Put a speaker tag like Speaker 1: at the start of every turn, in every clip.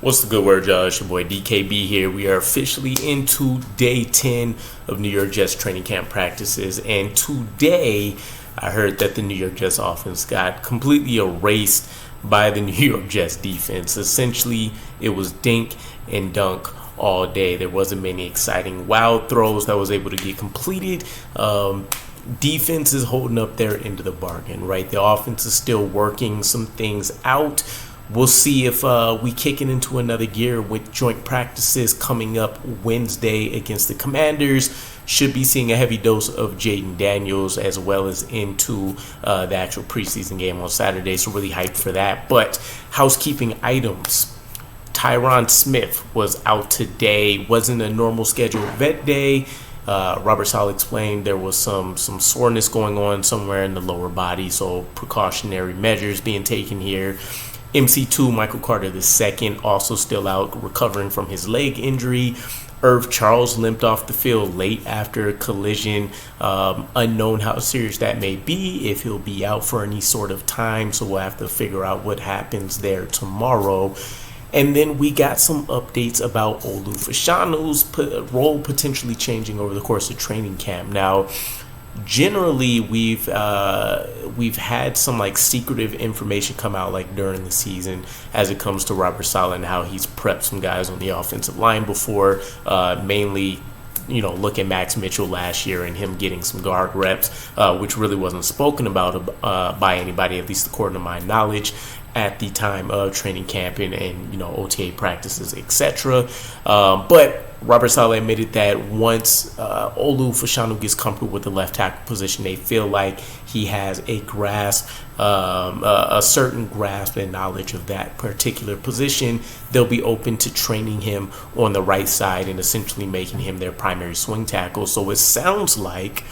Speaker 1: What's the good word, y'all? It's your boy DKB here. We are officially into day 10 of New York Jets training camp practices. And today, I heard that the New York Jets offense got completely erased by the New York Jets defense. Essentially, it was dink and dunk all day. There wasn't many exciting wild throws that was able to get completed. Defense is holding up their end of the bargain, right? The offense is still working some things out. We'll see if we kick it into another gear with joint practices coming up Wednesday against the Commanders. Should be seeing a heavy dose of Jaden Daniels as well as into the actual preseason game on Saturday. So really hyped for that. But housekeeping items. Tyron Smith was out today. Wasn't a normal scheduled vet day. Robert Saleh explained there was some soreness going on somewhere in the lower body. So precautionary measures being taken here. MC2, Michael Carter II, also still out recovering from his leg injury. Irv Charles limped off the field late after a collision. Unknown how serious that may be, if he'll be out for any sort of time. So we'll have to figure out what happens there tomorrow. And then we got some updates about Olu Fashanu's role potentially changing over the course of training camp. Now, generally, we've had some like secretive information come out like during the season as it comes to Robert Saleh and how he's prepped some guys on the offensive line before, mainly, look at Max Mitchell last year and him getting some guard reps, which really wasn't spoken about by anybody, at least according to my knowledge, at the time of training camp and OTA practices, etc. But Robert Saleh admitted that once Olu Fashanu gets comfortable with the left tackle position, they feel like he has a grasp, a certain grasp and knowledge of that particular position. They'll be open to training him on the right side and essentially making him their primary swing tackle. So it sounds like,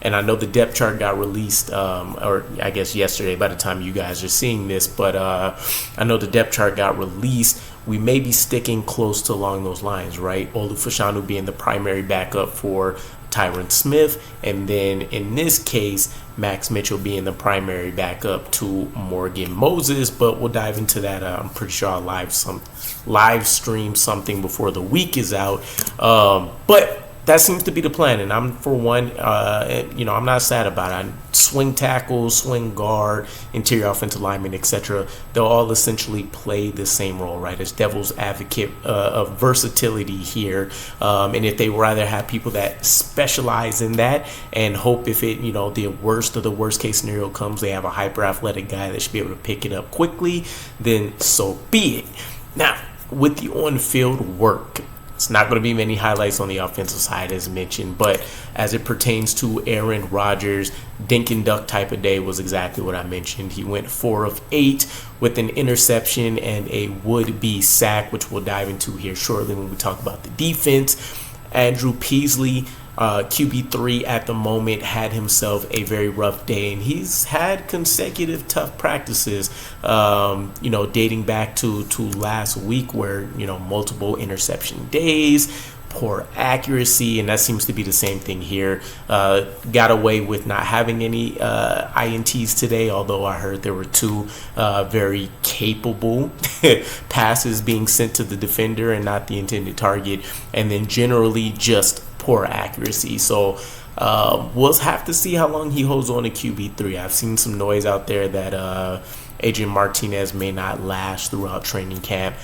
Speaker 1: and I know the depth chart got released, or I guess yesterday by the time you guys are seeing this, but I know the depth chart got released. We may be sticking close to along those lines, right? Olu Fashanu being the primary backup for Tyron Smith, and then in this case, Max Mitchell being the primary backup to Morgan Moses. But we'll dive into that. I'm pretty sure I'll live stream something before the week is out. But that seems to be the plan, and I'm, for one, I'm not sad about it. Swing tackle, swing guard, interior offensive lineman, etc. They'll all essentially play the same role, right? As devil's advocate of versatility here. And if they rather have people that specialize in that and hope if it, the worst of the worst case scenario comes, they have a hyper athletic guy that should be able to pick it up quickly, then so be it. Now, with the on-field work, it's not going to be many highlights on the offensive side, as mentioned, but as it pertains to Aaron Rodgers, dink and duck type of day was exactly what I mentioned. He went 4 of 8 with an interception and a would-be sack, which we'll dive into here shortly when we talk about the defense. Andrew Peasley, QB3 at the moment, had himself a very rough day, and he's had consecutive tough practices, dating back to last week where, multiple interception days, poor accuracy, and that seems to be the same thing here. Got away with not having any INTs today, although I heard there were 2 very capable passes being sent to the defender and not the intended target, and then generally just poor accuracy. So we'll have to see how long he holds on to QB3. I've seen some noise out there that Adrian Martinez may not last throughout training camp,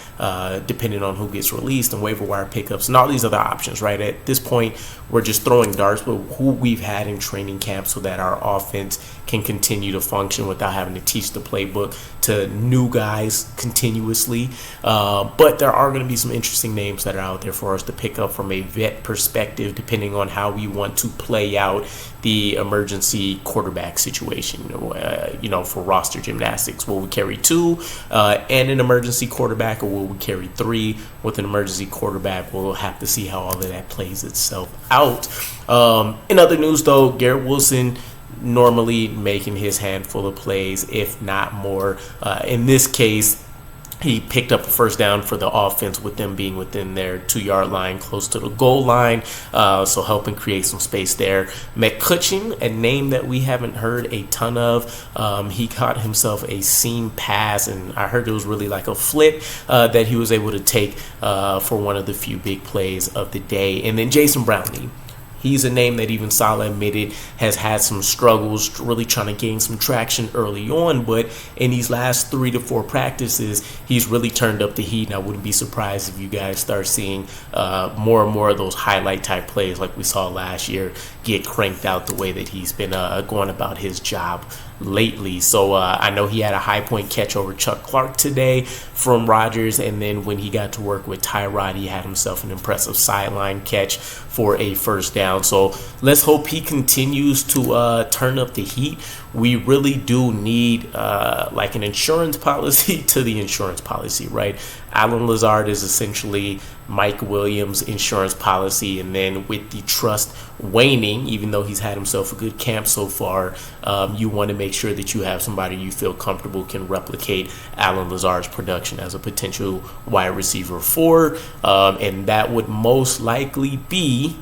Speaker 1: depending on who gets released and waiver wire pickups and all these other options, right? At this point, we're just throwing darts with who we've had in training camp so that our offense can continue to function without having to teach the playbook to new guys continuously. But there are going to be some interesting names that are out there for us to pick up from a vet perspective, depending on how we want to play out the emergency quarterback situation, for roster gymnastics. Will we carry 2 and an emergency quarterback, or will we carry 3 with an emergency quarterback? We'll have to see how all of that plays itself out. In other news, though, Garrett Wilson normally making his handful of plays, if not more. In this case, He picked up a first down for the offense with them being within their 2-yard line, close to the goal line, so helping create some space there. McCutcheon, a name that we haven't heard a ton of, he caught himself a seam pass, and I heard it was really like a flit that he was able to take for one of the few big plays of the day. And then Jason Brownlee. He's a name that even Saleh admitted has had some struggles, really trying to gain some traction early on. But in these last 3 to 4 practices, he's really turned up the heat. And I wouldn't be surprised if you guys start seeing more and more of those highlight type plays like we saw last year get cranked out the way that he's been going about his job lately. So I know he had a high point catch over Chuck Clark today from Rodgers, and then when he got to work with Tyrod, he had himself an impressive sideline catch for a first down. So let's hope he continues to turn up the heat. We really do need like an insurance policy to the insurance policy, right? Alan Lazard is essentially Mike Williams' insurance policy, and then with the trust waning, even though he's had himself a good camp so far, you want to make sure that you have somebody you feel comfortable can replicate Alan Lazard's production as a potential wide receiver 4, and that would most likely be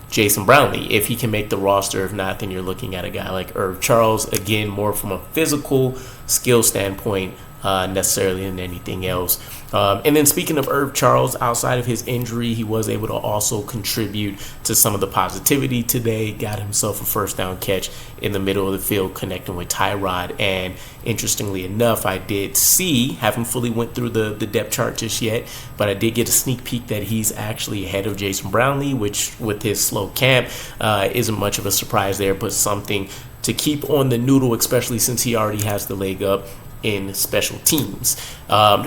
Speaker 1: Jason Brownlee, if he can make the roster. If not, then you're looking at a guy like Irv Charles, again, more from a physical skill standpoint necessarily than anything else. And then speaking of Irv Charles, outside of his injury, he was able to also contribute to some of the positivity today. Got himself a first down catch in the middle of the field connecting with Tyrod. And interestingly enough, I did see, haven't fully went through the depth chart just yet, but I did get a sneak peek that he's actually ahead of Jason Brownlee, which with his slow camp isn't much of a surprise there, but something to keep on the noodle, especially since he already has the leg up in special teams. Now,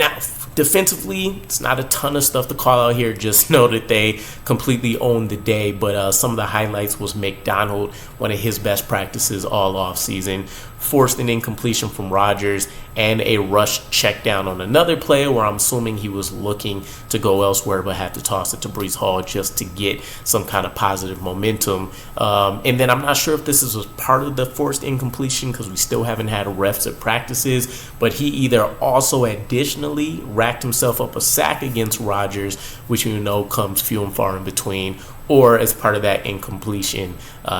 Speaker 1: defensively, it's not a ton of stuff to call out here. Just know that they completely owned the day. But some of the highlights was McDonald, one of his best practices all offseason, forced an incompletion from Rodgers and a rush check down on another play where I'm assuming he was looking to go elsewhere but had to toss it to Breece Hall just to get some kind of positive momentum. And then I'm not sure if this is part of the forced incompletion because we still haven't had refs at practices, but he either also additionally racked himself up a sack against Rodgers, which you know comes few and far in between, or as part of that incompletion,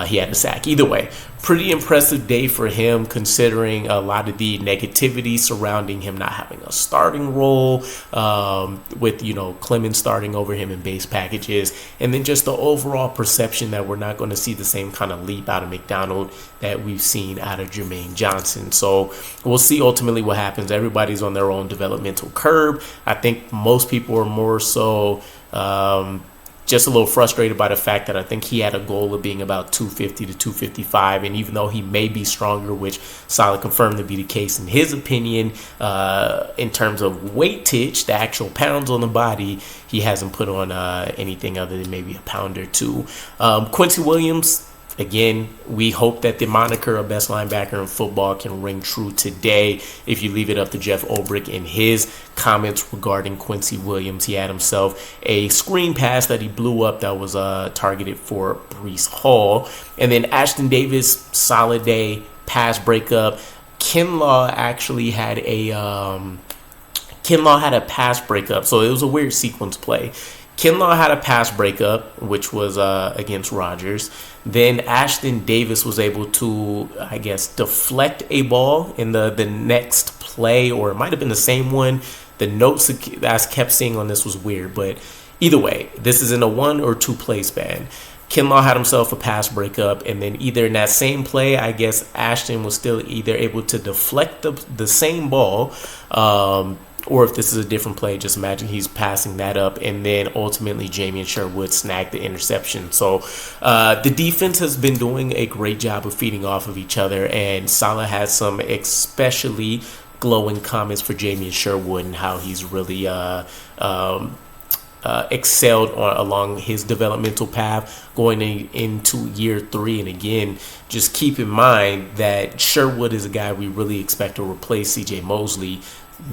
Speaker 1: he had a sack. Either way, pretty impressive day for him considering a lot of the negativity surrounding him not having a starting role, with, Clemens starting over him in base packages, and then just the overall perception that we're not going to see the same kind of leap out of McDonald that we've seen out of Jermaine Johnson. So we'll see ultimately what happens. Everybody's on their own developmental curve. I think most people are more so just a little frustrated by the fact that I think he had a goal of being about 250 to 255, and even though he may be stronger, which Saleh confirmed to be the case in his opinion, in terms of weightage, the actual pounds on the body, he hasn't put on anything other than maybe a pound or two. Quincy Williams, again, we hope that the moniker of best linebacker in football can ring true today. If you leave it up to Jeff Ulbrich in his comments regarding Quincy Williams, he had himself a screen pass that he blew up that was targeted for Breece Hall. And then Ashton Davis, solid day, pass breakup. Kinlaw actually had a pass breakup, so it was a weird sequence play. Kinlaw had a pass breakup, which was against Rodgers. Then Ashton Davis was able to, I guess, deflect a ball in the next play, or it might have been the same one. The notes that I kept seeing on this was weird, but either way, this is in a 1 or 2 play span. Kinlaw had himself a pass breakup, and then either in that same play, I guess Ashton was still either able to deflect the same ball, or if this is a different play, just imagine he's passing that up, and then ultimately Jamien Sherwood snagged the interception. So the defense has been doing a great job of feeding off of each other, and Saleh has some especially glowing comments for Jamien Sherwood and how he's really excelled along his developmental path going into year 3. And again, just keep in mind that Sherwood is a guy we really expect to replace CJ Mosley.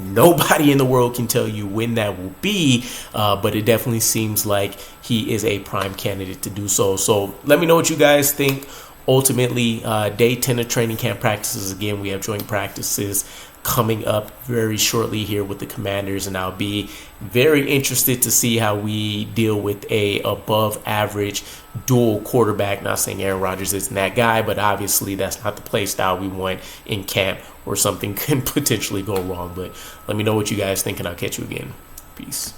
Speaker 1: Nobody in the world can tell you when that will be, but it definitely seems like he is a prime candidate to do so. So let me know what you guys think. Ultimately, day 10 of training camp practices. Again, we have joint practices coming up very shortly here with the Commanders, and I'll be very interested to see how we deal with a above average dual quarterback. Not saying Aaron Rodgers isn't that guy, but obviously that's not the play style we want in camp, or something can potentially go wrong. But let me know what you guys think, and I'll catch you again. Peace.